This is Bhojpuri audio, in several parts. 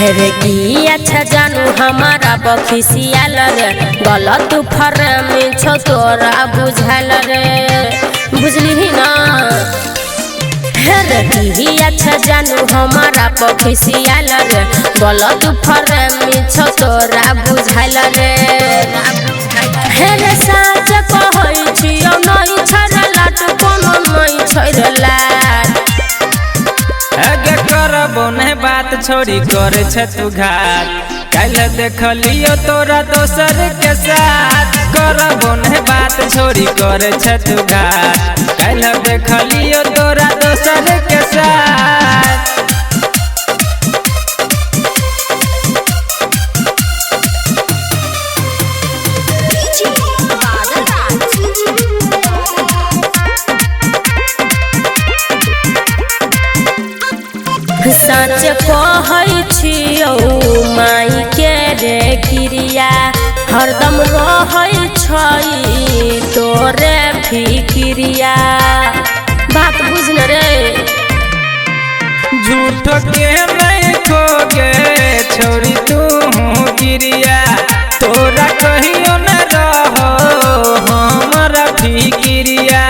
रे की अच्छा जानू हमारा बखिसियाल रे गलत फरमी छो तोरा बुझाल रे बुझली ही ना। रे की अच्छा जानू हमारा बखिसियाल रे गलत फरमी छो तोरा बुझाल रे। रे साँच कहै छियौ नहीं छरला तो कोनो नहीं छरला। आगे करबो नहीं बात छोड़ी करे छे तू घात कल देखलियो तोरा दोसर के साथ। करबो नहीं बात छोड़ी करे छे तू घात कल देखलियो तोरा दोसर के साथ। सच कहै छियौ माई के रे क्रिया हरदम रहै छै तोरे फिक्रिया बात बुझल रे। झूठ के नहीं खोगे छोड़ी तू गिरिया तोरा कहियो न रहो हमारा फिक्रिया।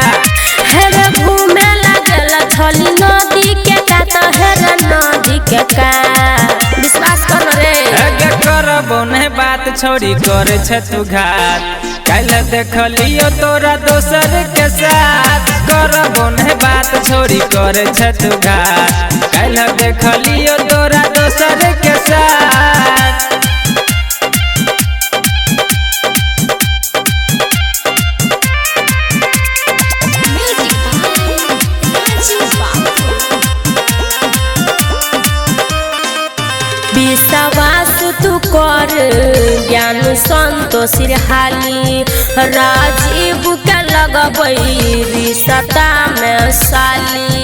हेरे घूमे लागल छली नदी के कात हेरे नदी के कात विश्वास कर रे। आगे करबो नहीं बात छोड़ी करे छे तू घात कल देखलियो तोरा दोसर के साथ। करबो नहीं बात छोड़ी करे छे तू घात कल देखलियो तोरा दोसर के साथ। विश्वास तू कर ज्ञान संतोष हाली राजीव के लगबै रिश्ता में साली।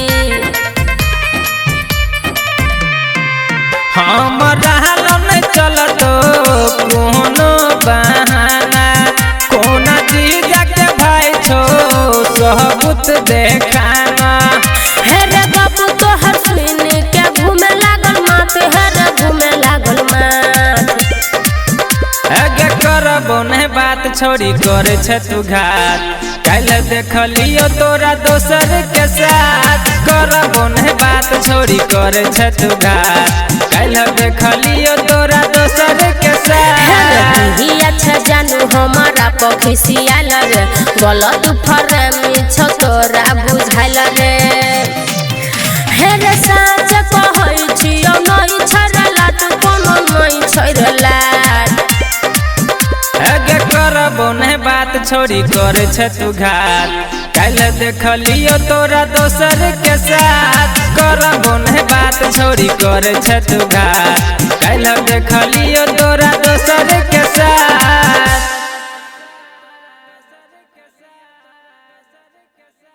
हमरा नहीं चलतो कोनो बहाना कोना चीज के भाई छो सबूत देखाना। हेरे बाबू तोहर सुन के घूमे लागल मात हेरे घूमे लागल मात। आगे करबो नहीं बात छोड़ी करे छे तू घात कल देखलियो तोरा दोसर के साथ। करबो नहीं बात छोड़ी करे छे तू घात कल देखलियो तोरा दोसर के साथ। ही अच्छा जानू हमारा पखिसियाल रे गलत फरमी छो तोरा बुझाल रे। हेरे साँच कहै छियौ नहीं छरला तो कोनो नहीं छरला। आगे करबो नहीं बात छोड़ी करे छे तू घात कल देखलियो तोरा दोसर के साथ। करबो नहीं बात छोड़ी करे छे तू घात कल देखलियो